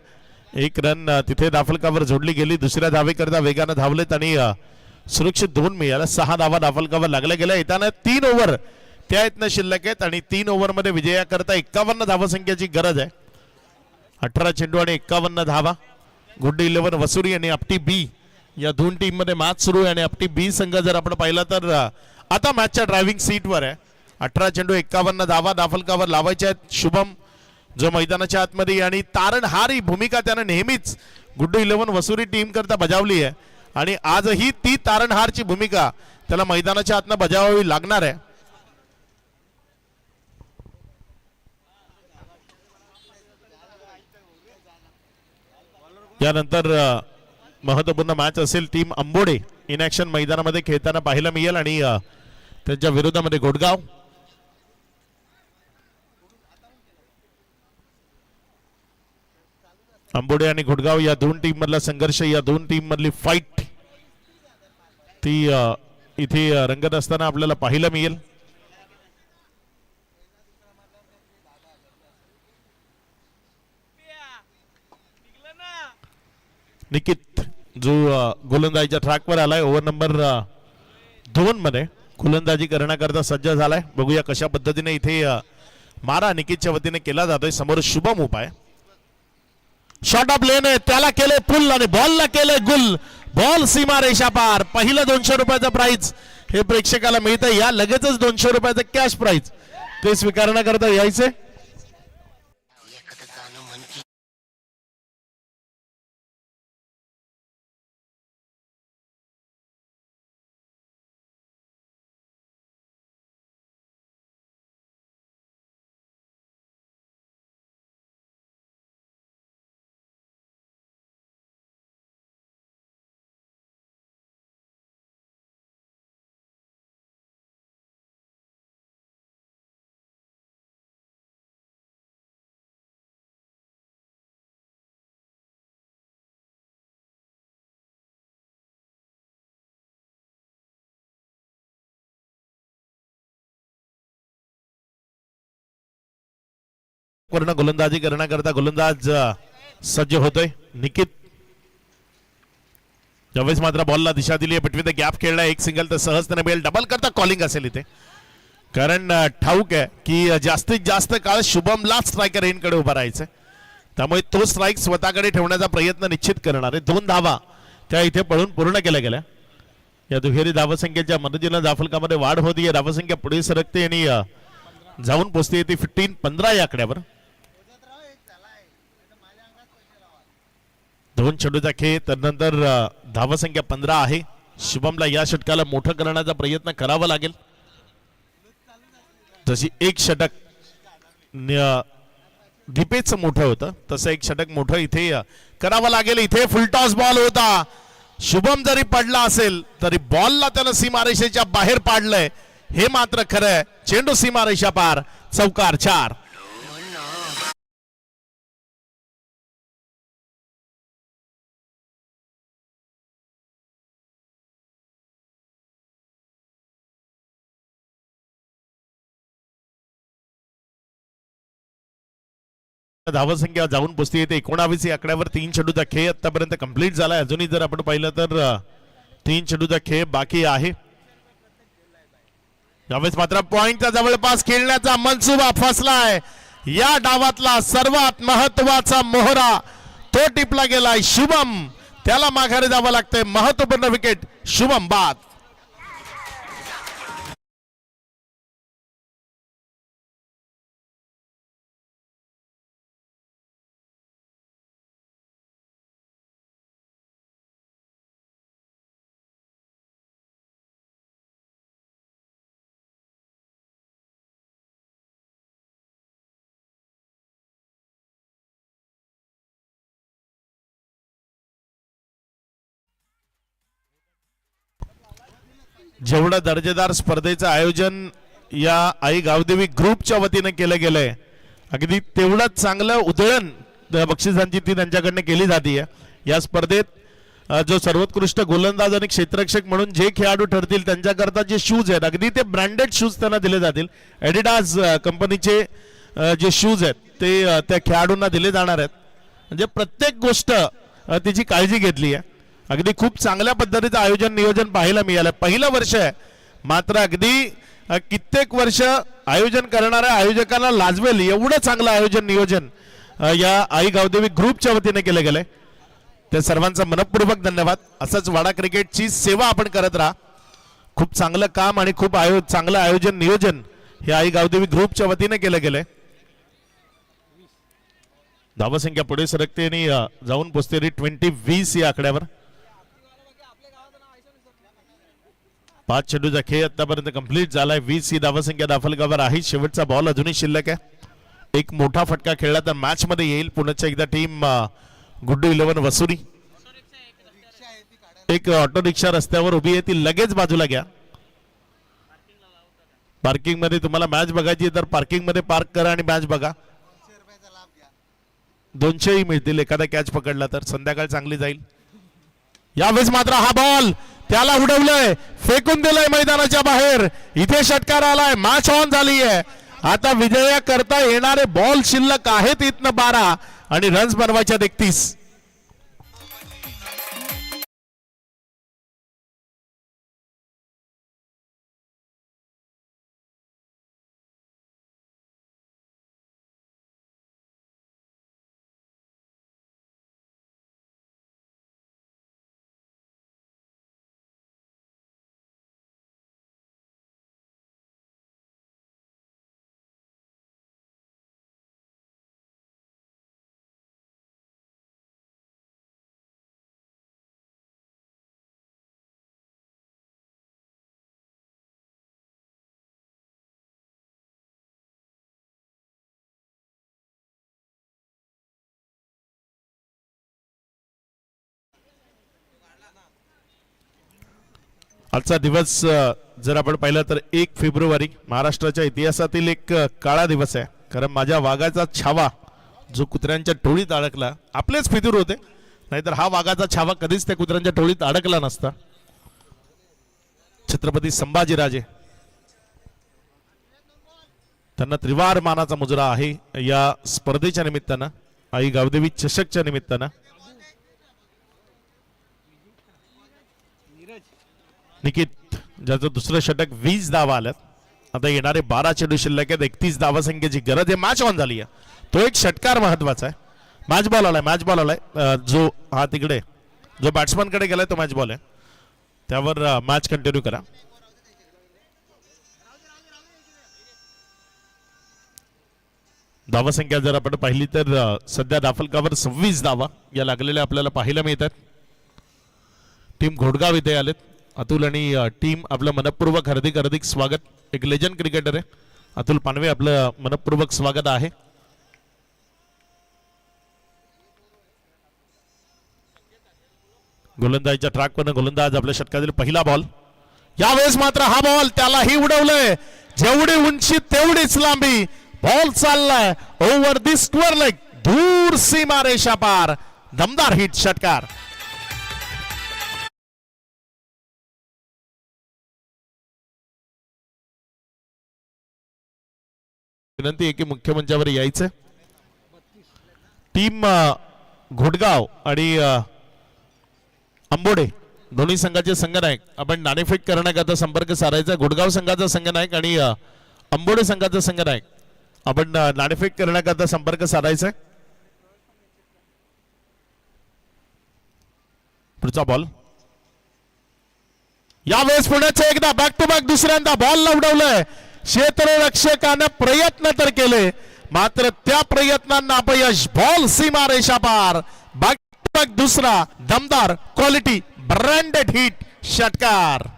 1 रन तिथे दाफलकावर जोडली गेली. दुसऱ्या धावेकरता वेगानं धावलेत आणि सुरक्षित 2 मिळाला. 6 धावा दाफलकावर लागल्या गेल्या. येताना 3 ओव्हर त्या इथनं शिल्लक आहेत आणि 3 ओव्हरमध्ये विजयाकरता 51 धावसंख्याची गरज आहे. 18 चेंडू आणि 51 धावा. गुड 11 वसुरी आणि आपटी बी या 2 टीम मध्ये मॅच सुरू आहे आणि आपटी बी संघ जर आपण पाहिला तर आता मॅचच्या ड्रायव्हिंग सीटवर आहे. 18 चेंडू 51 धावा दाफलकावर लावायच्या आहेत. शुभम जो मैदानाच्या आतमध्ये आणि तारणहार ही भूमिका त्याने नेहमीच गुड 11 वसुरी टीम करता बजावली आहे आणि आजही ती तारणहारची भूमिका त्याला मैदानाच्या आतनं बजावावी लागणार आहे. यानंतर महत्वपूर्ण मॅच असेल. टीम अंबोडे इन ऍक्शन मैदानामध्ये खेळताना पाहायला मिळेल आणि त्यांच्या विरोधामध्ये घोडगाव. अंबोडे आणि घोडगाव या 2 टीम मधला संघर्ष या 2 टीम मधली फाईट ती इथे रंगत असताना आपल्याला पाहायला मिळेल. निकित जो गोलंदाजीच्या ट्रॅकवर आलाय ओव्हर नंबर 2 मध्ये गोलंदाजी करण्याकरता सज्ज झालाय. बघूया कशा पद्धतीने इथे मारा निकितच्या वतीने केला जातोय. समोर शुभम उपाय शॉट ऑफ लेन आहे त्याला केले पुल आणि बॉलला केले गुल. बॉल सीमा रेषा पार. पहिलं 200 रुपयाचं प्राइज हे प्रेक्षकाला मिळतं. या लगेचच 200 रुपयाचं कॅश प्राइज ते स्वीकारण्याकरता यायचे. पूर्ण गोलंदाजी करण्याकरता गोलंदाज सज्ज होतोय निकित. त्यावेळेस मात्र बॉलला दिशा दिली. बिटवीन द गॅप खेळला. 1 सिंगल तर सहजतेने मिळेल. डबल करता कॉलिंग असेल इथे कारण ठाऊक आहे की जास्तीत जास्त काळ शुभमला स्ट्रायकर एंडकडे उभा राहायचं. त्यामुळे तो स्ट्राईक स्वतःकडे ठेवण्याचा प्रयत्न निश्चित करणार आहे. 2 धावा त्या इथे पळून पूर्ण केल्या गेल्या. या दुहेरी धावसंख्येच्या मदतीनं दाफलकामध्ये वाढ होती. धावसंख्या पुढे सरकते आणि जाऊन पोहोचते ती 15 या आकड्यावर. 2 चेंडूचा खेळ त्यानंतर धावसंख्या 15 आहे. शुभमला या षटकाला मोठं करण्याचा प्रयत्न करावा लागेल. जशी 1 षटक दीपेचं मोठं होतं तसं एक षटक मोठं इथे करावं लागेल. इथे फुलटॉस बॉल होता. शुभम जरी पडला असेल तरी बॉलला त्यानं सीमारेषेच्या बाहेर पाडलंय हे मात्र खरंय. चेंडू सीमारेषा पार. चौकार 4. धावसंख्या जाऊन पोचती येते 19 या आकड्यावर. 3 चेंडूचा खेळ आतापर्यंत कंप्लीट झालाय. अजूनही जर आपण पाहिलं तर 3 चेंडूचा खेळ बाकी आहे. यावेळेस मात्र पॉइंटच्या जवळपास खेळण्याचा मनसुबा फसलाय. या डावातला सर्वात महत्वाचा मोहरा तो टिपला गेलाय. शुभम त्याला माघारी जावं लागतंय. महत्वपूर्ण विकेट. शुभम बाद. जेवढं दर्जेदार स्पर्धेचं आयोजन या आई गावदेवी ग्रुपच्या वतीने केलं गेलंय अगदी तेवढंच चांगलं उधळण बक्षिसांची ती त्यांच्याकडनं केली जाते. या स्पर्धेत जो सर्वोत्कृष्ट गोलंदाज आणि क्षेत्ररक्षक म्हणून जे खेळाडू ठरतील त्यांच्याकरता जे शूज आहेत अगदी ते ब्रँडेड शूज त्यांना दिले जातील. एडिडास कंपनीचे जे शूज आहेत ते त्या खेळाडूंना दिले जाणार आहेत. म्हणजे प्रत्येक गोष्ट तिची काळजी घेतली आहे. अगदी खूप चांगल्या पद्धतीचं आयोजन नियोजन पाहायला मिळालं. पहिलं वर्ष आहे मात्र अगदी कित्येक वर्ष आयोजन करणाऱ्या आयोजकांना लाजवेल एवढं चांगलं आयोजन नियोजन या आई गावदेवी ग्रुपच्या वतीने केलं गेलंय. त्या सर्वांचा मनपूर्वक धन्यवाद. असंच वाडा क्रिकेटची सेवा आपण करत राहा. खूप चांगलं काम आणि खूप चांगलं आयोजन नियोजन हे आई गावदेवी ग्रुपच्या वतीने केलं गेलंय. धावसंख्या पुढे सरकते आणि जाऊन पोचते 20 या आकड्यावर. 5 चेंडूचा खेळ आतापर्यंत कंप्लीट झालाय. 20 ही धावसंख्या दाफलगावर आहे. शेवटचा बॉल अजूनही शिल्लक आहे. एक मोठा फटका खेळला तर मॅच मध्ये येईल. पुण्याच्या एकदा टीम गुड्डू 11 वसुरी. एक ऑटो रिक्षा रस्त्यावर उभी आहे ती लगेच बाजूला घ्या. पार्किंग मध्ये तुम्हाला मॅच बघायची तर पार्किंग मध्ये पार्क करा आणि मॅच बघा. 200 मिळतील एखादा कॅच पकडला तर. संध्याकाळ चांगली जाईल. यावेळेस मात्र हा बॉल त्याला उडवलंय फेकून दिलंय मैदानाच्या बाहेर. इथे षटकार आलाय. मॅच ऑन झाली आहे. आता विजया करता येणारे बॉल शिल्लक आहेत इथनं 12 आणि रन्स बनवायच्या 31. आजचा दिवस जर आपण पाहिलं तर 1 फेब्रुवारी महाराष्ट्राच्या इतिहासातील एक काळा दिवस आहे. कारण माझ्या वाघाचा छावा जो कुत्र्यांच्या टोळीत अडकला आपलेच फितूर होते. नाहीतर हा वाघाचा छावा कधीच त्या कुत्र्यांच्या टोळीत अडकला नसता. छत्रपती संभाजीराजे त्यांना त्रिवार मानाचा मुजरा आहे या स्पर्धेच्या निमित्तानं. आई गावदेवी चषकच्या निमित्तानं. निकित ज्याचं दुसरं षटक 20 धावा आल्यात. आता येणारे 12 चेंडू शिल्लक आहेत. 31 धावा संख्येची गरज आहे. मॅच ऑन झाली आहे. तो एक षटकार महत्वाचा आहे. मॅच बॉल आलाय. मॅच बॉल आलाय. जो हा तिकडे जो बॅट्समन कडे गेलाय तो मॅच बॉल आहे. त्यावर मॅच कंटिन्यू करा. धावा संख्या जर आपण पाहिली तर सध्या दाफलकावर 26 धावा या लागलेल्या आपल्याला पाहायला मिळतात. टीम घोडगाव इथे आलेत. अतुल आणि टीम आपलं मनपूर्वक हार्दिक स्वागत. एक लेजंड क्रिकेटर आहे अतुल पानवे आपलं मनपूर्वक स्वागत आहे. गोलंदाजीच्या ट्रॅकवरनं गोलंदाज आपल्या षटकातील पहिला बॉल. यावेळेस मात्र हा बॉल त्यालाही उडवलंय. जेवढी उंची तेवढीच लांबी. बॉल चाललाय ओव्हर दी स्क्वेअर लेग, दूर सीमा रेषा पार. दमदार हिट षटकार. विनंती आहे की मुख्य मंचावर यायचं. टीम घोटगाव आणि आंबोडे दोन्ही संघाचे संघनायक आपण नाणेफेक करण्याकरता संपर्क साधायचा. घोटगाव संघाचा संघनायक आणि आंबोडे संघाचा संघनायक आपण नाणेफेक करण्याकरता संपर्क साधायचा. पुढचा बॉल. यावेळेस पुण्याचे एकदा बॅक टू बॅक दुसऱ्यांदा बॉल उडवलंय. क्षेत्ररक्षकानं प्रयत्न तर केले मात्र त्या प्रयत्नांना अपयश. बॉल सीमा रेषा पार. बॅक टू बॅक दुसरा दमदार क्वालिटी ब्रँडेड हिट षटकार.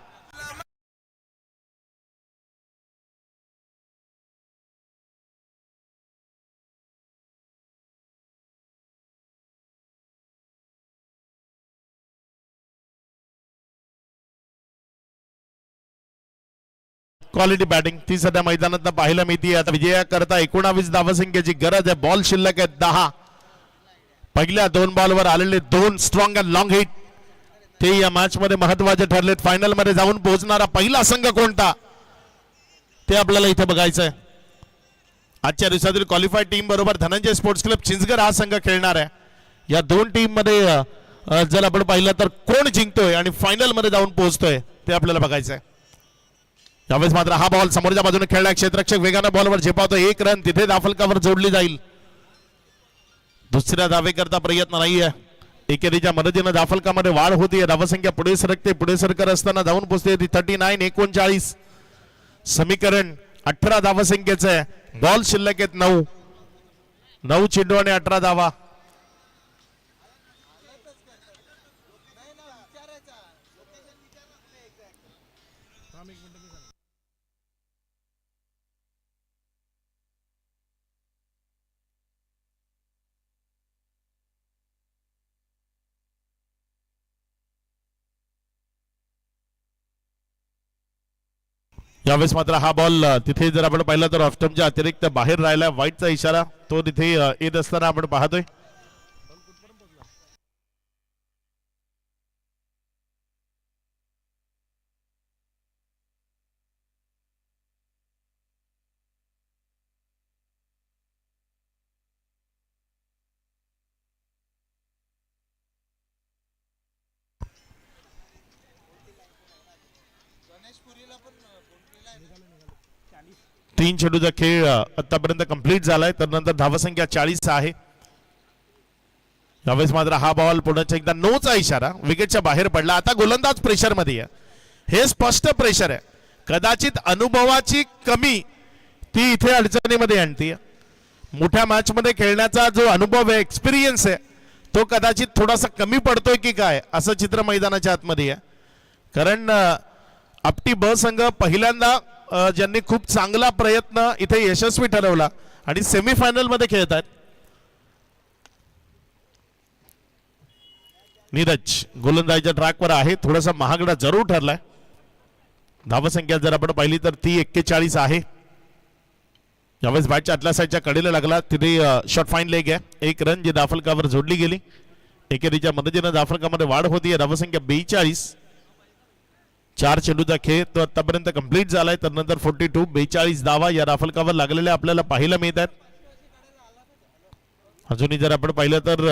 क्वालिटी बॅटिंग ती सध्या मैदानात पाहायला मिळते. आता विजयाकरता 19 धावसंख्येची गरज आहे. बॉल शिल्लक आहे 10. पहिल्या 2 बॉलवर आलेले 2 स्ट्रॉंग अँड लॉंग हिट ते या मॅच मध्ये महत्वाचे ठरलेत. फायनल मध्ये जाऊन पोहोचणारा पहिला संघ कोणता ते आपल्याला इथे बघायचं आहे. आजच्या दिवसातील क्वालिफाईड टीम बरोबर धनंजय स्पोर्ट्स क्लब चिंचगड हा संघ खेळणार आहे. या 2 टीम मध्ये जर आपण पाहिलं तर कोण जिंकतोय आणि फायनल मध्ये जाऊन पोहोचतोय ते आपल्याला बघायचं आहे. यावेळेस मात्र हा बॉल समोरच्या बाजूने खेळला. क्षेत्ररक्षक वेगाने बॉलवर झेपावतो. 1 रन तिथे दाफलकावर जोडली जाईल. दुसऱ्या धावेकरता प्रयत्न नाहीये. एकेरीच्या मदतीने दाफलकामध्ये वाढ होती. धावसंख्या पुढे सरकते. पुढे सरकत असताना जाऊन पोहोचते ती 39. 39 समीकरण 18 धावसंख्येचं आहे. बॉल शिल्लक आहेत 9 चेंडू आणि 18 धावा. यावेळेस मात्र हा बॉल तिथे जर आपण पाहिलं तर ऑफस्टंपच्या अतिरिक्त बाहेर राहिला. वाईटचा इशारा तो तिथे येत असताना आपण पाहतोय. तीन चेंडूचा खेळ आतापर्यंत कंप्लीट झालाय. तर नंतर धावसंख्या 40 आहे. यावेळेस मात्र हा बॉल पुण्याचा एकदा नोचा इशारा. विकेटच्या बाहेर पडला. आता गोलंदाज प्रेशर मध्ये आहे. हे स्पष्ट प्रेशर आहे. कदाचित अनुभवाची कमी ती इथे अडचणीमध्ये आणते. मोठ्या मॅच मध्ये खेळण्याचा जो अनुभव आहे, एक्सपिरियन्स आहे, तो कदाचित थोडासा कमी पडतोय की काय असं चित्र मैदानाच्या आतमध्ये आहे. कारण आपटी ब संघ पहिल्यांदा ज्यांनी खूप चांगला प्रयत्न इथे यशस्वी ठरवला आणि सेमीफायनल मध्ये खेळतात. नीरज गोलंदाजीच्या ट्रॅकवर आहे. थोडासा महागडा जरूर ठरलाय. धावसंख्या जर आपण पाहिली तर ती 41 आहे. यावेळेस बॅटच्या आतल्या साईडच्या कडेला लागला. तिथे शॉर्ट फाईन लेग आहे. 1 रन जी दाफलकावर जोडली गेली. एकेरीच्या मदतीने दाफलकामध्ये वाढ होती. धावसंख्या 42. 4 चेंडूचा खेळ तो आतापर्यंत कंप्लीट झालाय. तर नंतर 42 42 धावा या दाफलकावर लागलेल्या आपल्याला पाहायला मिळतात. अजूनही जर आपण पाहिलं तर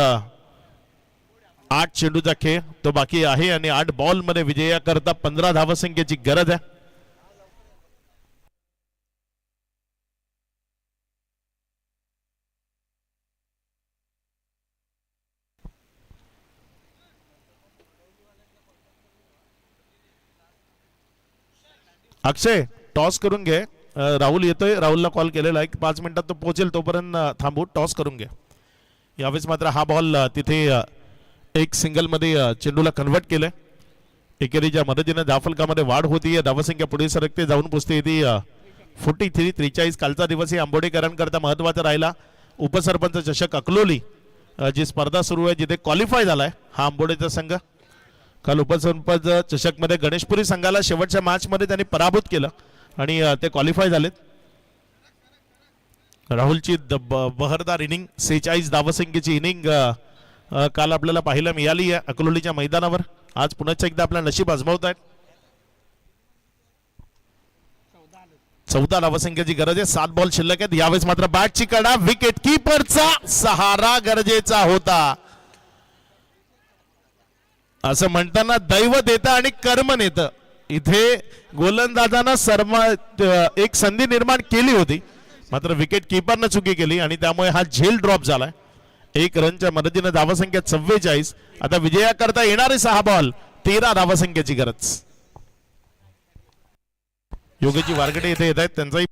8 चेंडूचा खेळ तो बाकी आहे आणि 8 बॉल मध्ये विजयाकरता 15 धावसंख्येची गरज आहे. अक्षय टॉस करून घे. राहुल येतोय. राहुलला कॉल केलेला आहे. 5 मिनिटात तो पोहोचेल. तोपर्यंत थांबू. टॉस करून घे. यावेळेस मात्र हा बॉल तिथे एक सिंगल मध्ये चेंडूला कन्वर्ट केलंय. एकेरीच्या मदतीने दाफलकामध्ये वाढ होती. धावसंख्या पुढे सरकते. जाऊन पोचते ती 43-43 कालचा दिवस ही आंबोडेकरांकरता महत्वाचा राहिला. उपसरपंच चषक अकलोली जी स्पर्धा सुरू आहे जिथे क्वालिफाय झालाय हा आंबोडेचा संघ. काल उपसरपंच चषक मध्ये गणेशपुरी संघाला शेवटच्या मॅच मध्ये त्यांनी पराभूत केलं आणि ते क्वालिफाय झालेत. राहुलची बहरदार इनिंग 46 धावसंख्येची इनिंग काल आपल्याला पाहायला मिळाली आहे अकलोलीच्या मैदानावर. आज पुन्हा एकदा आपला नशीब आजमावत आहेत. 14 धावसंख्येची गरज आहे. 7 बॉल शिल्लक आहेत. यावेळेस मात्र बॅटची कडा विकेट किपरचा सहारा गरजेचा होता. असं म्हणताना दैवत येतं आणि कर्म नेतं. इथे गोलंदाजानं एक संधी निर्माण केली होती मात्र विकेट किपरनं चुकी केली आणि त्यामुळे हा झेल ड्रॉप झालाय. 1 रनच्या मदतीने धावसंख्या 44. आता विजयाकरता येणारे 6 बॉल 13 धावसंख्येची गरज. योगेशजी वारगडे इथे येत आहेत. त्यांचाही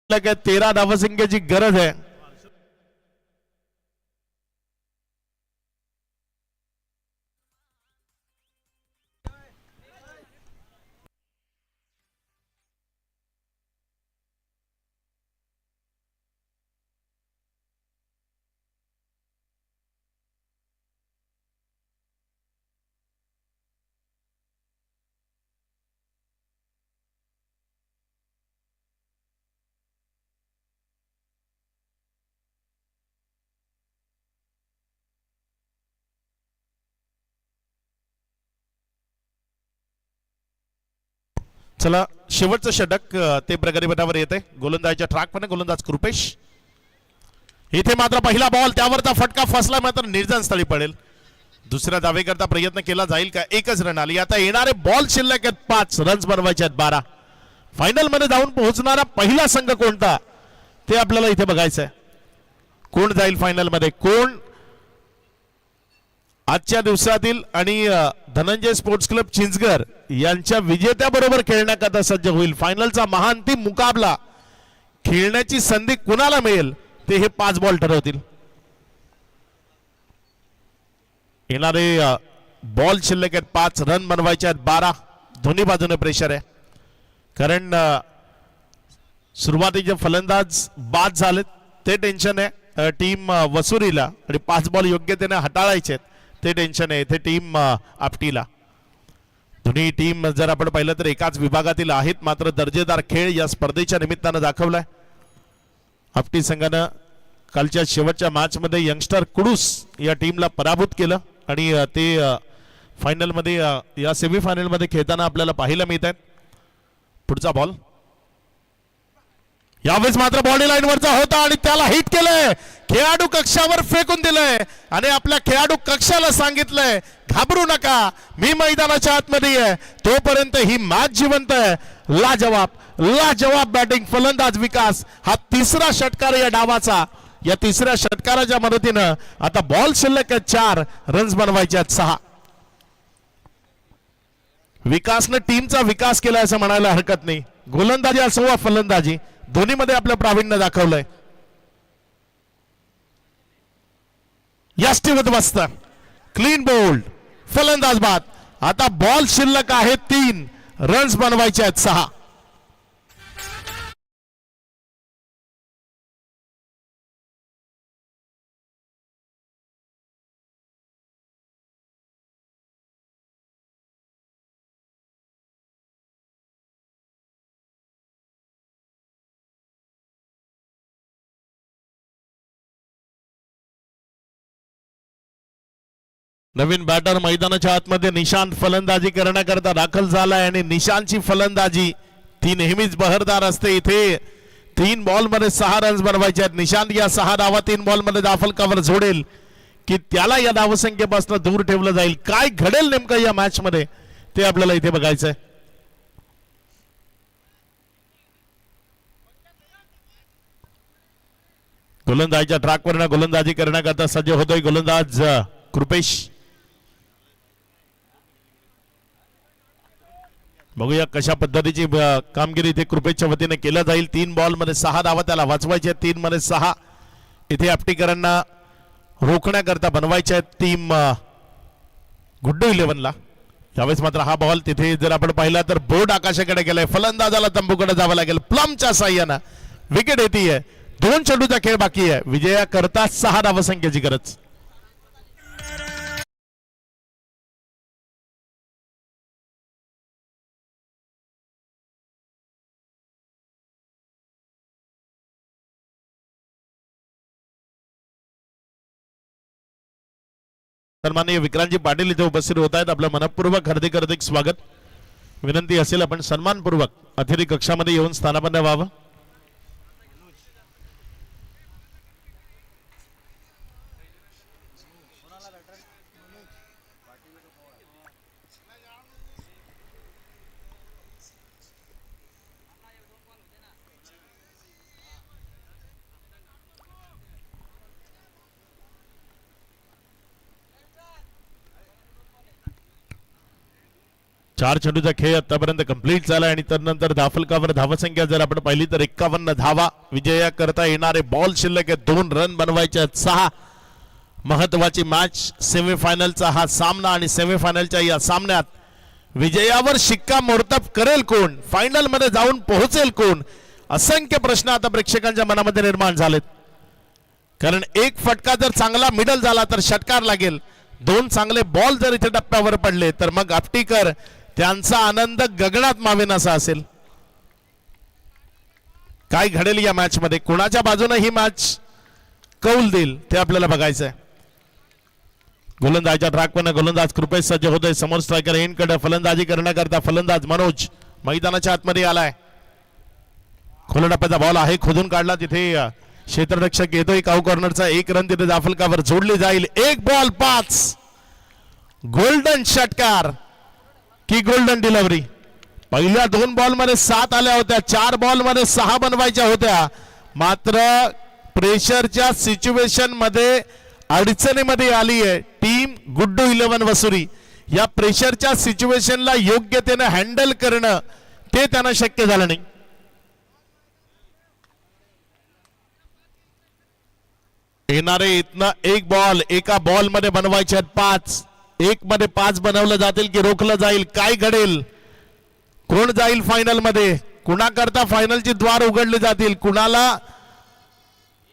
काय 13 धावसंख्येची गरज आहे. चला शेवटचं षटक ते प्रगती पथावर येते. गोलंदाजच्या ट्रॅकमध्ये गोलंदाज कृपेश. इथे मात्र पहिला बॉल त्यावरचा फटका फसला मात्र निर्जन स्थळी पडेल. दुसऱ्या धावेकरता प्रयत्न केला जाईल का? एकच रन आली. आता येणारे बॉल शिल्लक आहेत 5 रन्स बनवायचे आहेत 12. फायनल मध्ये जाऊन पोहोचणारा पहिला संघ कोणता ते आपल्याला इथे बघायचं आहे. कोण जाईल फायनल मध्ये, कोण आजच्या दिवसातील आणि धनंजय स्पोर्ट्स क्लब चिंचघर यांच्या विजेत्या बरोबर खेळण्याकरता सज्ज होईल. फायनलचा महाअंतिम मुकाबला खेळण्याची संधी कुणाला मिळेल ते हे 5 बॉल ठरवतील. येणारे बॉल शिल्लक आहेत 5 रन बनवायचे आहेत 12. दोन्ही बाजूने प्रेशर आहे कारण सुरुवातीचे फलंदाज बाद झालेत ते टेन्शन आहे टीम वसुरीला आणि 5 बॉल योग्यतेने हाताळायचे आहेत ते टेन्शन आहे इथे टीम आपटीला. दोन्ही टीम जर आपण पाहिलं तर एकाच विभागातील आहेत मात्र दर्जेदार खेळ या स्पर्धेच्या निमित्तानं दाखवलाय. आपटी संघानं कालच्या शेवटच्या मॅच मध्ये यंगस्टर कुडूस या टीमला पराभूत केलं आणि ते फायनल मध्ये या सेमीफायनल मध्ये खेळताना आपल्याला पाहायला मिळत आहे. पुढचा बॉल यावेळेस मात्र बॉडी लाईन वरचा होता आणि त्याला हिट केलंय. खेळाडू कक्षावर फेकून दिलंय आणि आपल्या खेळाडू कक्षाला सांगितलंय घाबरू नका, मी मैदानाच्या आतमध्ये आहे तोपर्यंत ही मॅच जिवंत आहे. लाजवाब बॅटिंग फलंदाज विकास. हा 3रा षटकार या डावाचा. या 3ऱ्या षटकाराच्या मदतीनं आता बॉल शिल्लक आहेत 4 रन्स बनवायचे आहेत 6. विकासने टीमचा विकास केला असं म्हणायला हरकत नाही. गोलंदाजी असो वा फलंदाजी दोन्ही मध्ये आपलं प्रावीण्य दाखवलंय. यष्टीवत बसतं क्लीन बोल्ड फलंदाज बाद. आता बॉल शिल्लक आहे 3 रन्स बनवायचे आहेत 6. नवीन बॅटर मैदानाच्या आतमध्ये निशांत फलंदाजी करण्याकरता दाखल झालाय आणि निशांतची फलंदाजी ती नेहमीच बहरदार असते. इथे 3 बॉल मध्ये 6 रन्स बनवायचे आहेत. निशांत या 6 धावा 3 बॉल मध्ये दाफल कव्हर जोडेल की त्याला या धावसंख्येपासून दूर ठेवलं जाईल. काय घडेल नेमकं या मॅच मध्ये ते आपल्याला इथे बघायचंय. गोलंदाजीच्या ट्रॅकवर गोलंदाजी करण्याकरता सज्ज होतोय गोलंदाज कृपेश. बघूया कशा पद्धतीची कामगिरी इथे कृपेशच्या वतीने केलं जाईल. 3 बॉल मध्ये 6 धावा त्याला वाचवायच्या. 3 मध्ये 6 इथे आपटीकरांना रोखण्याकरता बनवायच्या आहेत टीम गुड्डू 11ला. यावेळेस मात्र हा बॉल तिथे जर आपण पाहिला तर बोर्ड आकाशाकडे गेलाय. फलंदाजाला तंबूकडे जावं लागेल. प्लमच्या साह्यानं विकेट येते. 2 चेंडूचा खेळ बाकी आहे. विजयाकरता 6 धावसंख्येची गरज. सन्माननीय विक्रांतजी पाटील इथे उपस्थित होत आहेत. आपलं मनपूर्वक हार्दिक स्वागत. विनंती असेल आपण सन्मानपूर्वक अतिथी कक्षामध्ये येऊन स्थानापन्न व्हावं. चार चेंडूचा खेळ आतापर्यंत कंप्लीट झाला आणि त्यानंतर धाफलकावर धावसंख्या जर आपण पाहिली तर 51 धावा. विजया करता येणारे बॉल शिल्लक आहे. 2 रन बनवायचे आहेत. 6 महत्वाची मॅच सेमीफायनलचा हा सामना आणि सेमीफायनलच्या या सामन्यात विजयावर शिक्कामोर्तब करेल कोण, फायनल मध्ये जाऊन पोहोचेल कोण, असंख्य प्रश्न आता प्रेक्षकांच्या मनामध्ये निर्माण झालेत. कारण एक फटका जर चांगला मिडल झाला तर षटकार लागेल. 2 चांगले बॉल जर इथे टप्प्यावर पडले तर मग आपटीकर त्यांचा आनंद गगनात मावेनासा असेल. काय घडेल या मॅच मध्ये, कोणाच्या बाजूने ही मॅच कौल देईल ते आपल्याला बघायचं आहे. गोलंदाजीच्या ट्रॅकवर गोलंदाज कृपेश सज्ज होतोय. समोर स्ट्रायकर एनकडे फलंदाजी करण्याकरता फलंदाज मनोज मैदानाच्या आतमध्ये आलाय. खोल टप्प्याचा बॉल आहे, खोदून काढला. तिथे क्षेत्ररक्षक येतोय. काऊ कॉर्नरचा 1 रन तिथे दाफलकावर जोडली जाईल. 1 बॉल 5. गोल्डन षटकार की गोल्डन डिलिव्हरी. पहिल्या 2 बॉल मध्ये 7 आल्या होत्या. 4 बॉल मध्ये 6 बनवायच्या होत्या. मात्र प्रेशरच्या सिच्युएशन मध्ये अडचणीमध्ये आली आहे टीम गुड्डू 11 वसुरी. या प्रेशरच्या सिच्युएशनला योग्यतेने हँडल करणं ते त्यांना शक्य झालं नाही. येणारे इथनं 1 बॉल एका बॉल मध्ये बनवायचे आहेत 5. 1 मध्ये 5 बनवलं जातील की रोखलं जाईल, काय घडेल, कोण जाईल फायनल मध्ये, कुणाकरता फायनलची द्वार उघडली जातील, कुणाला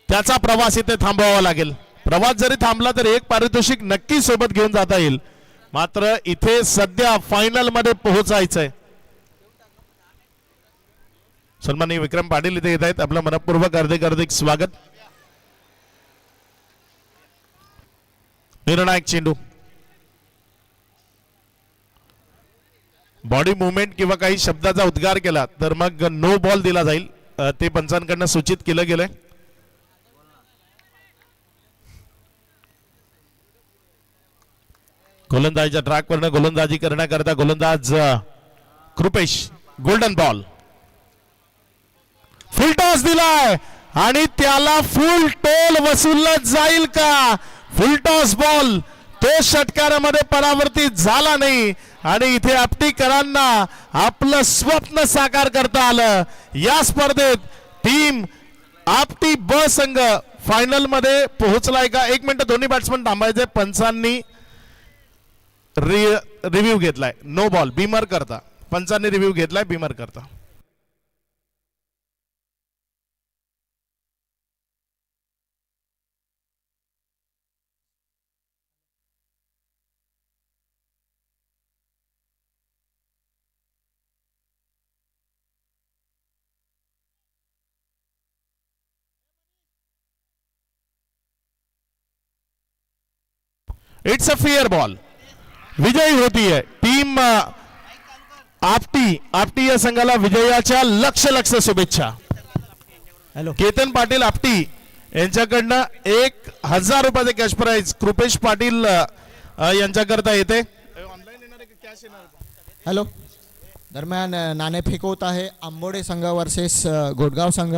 त्याचा प्रवास इथे थांबवावा लागेल. प्रवास जरी थांबला तर एक पारितोषिक नक्की सोबत घेऊन जाता येईल. मात्र इथे सध्या फायनल मध्ये पोहोचायचंय. सन्माननीय विक्रम पाटील इथे येत आहेत. आपलं मनपूर्वक हार्दिक स्वागत. निर्णायक चेंडू, बॉडी मुवमेंट किंवा काही शब्दाचा उद्गार केला तर मग नो बॉल दिला जाईल. ते पंचांकडून सूचित केलं गेलंय. गोलंदाजीच्या ट्रॅकवर गोलंदाजी करण्याकरता गोलंदाज कृपेश. गोल्डन बॉल, फुल टॉस दिलाय आणि त्याला फुल टोल वसूलला जाईल का. फुल टॉस बॉल तो षटकारामध्ये परावर्तित झाला नाही आणि इथे आपटीकरांना आपलं स्वप्न साकार करता आलं. या स्पर्धेत टीम आपटी ब संघ फायनल मध्ये पोहोचलाय का. 1 मिनिट दोन्ही बॅट्समन थांबायचे. पंचांनी रिव्ह्यू घेतलाय. नो बॉल बीमर करता. पंचांनी रिव्ह्यू घेतलाय बीमर करता. It's a fair ball. विजयी होतीये टीम आपटी या संघाला विजयाच्या लक्ष शुभेच्छा. हॅलो केतन पाटील आपटी यांच्याकडनं 1000 रुपयाचे कॅश प्राइज कृपेश पाटील यांच्याकरता येते. हॅलो. दरम्यान नाणेफेक होत आहे. आंबोडे संघ वर्सेस घोटगाव संघ.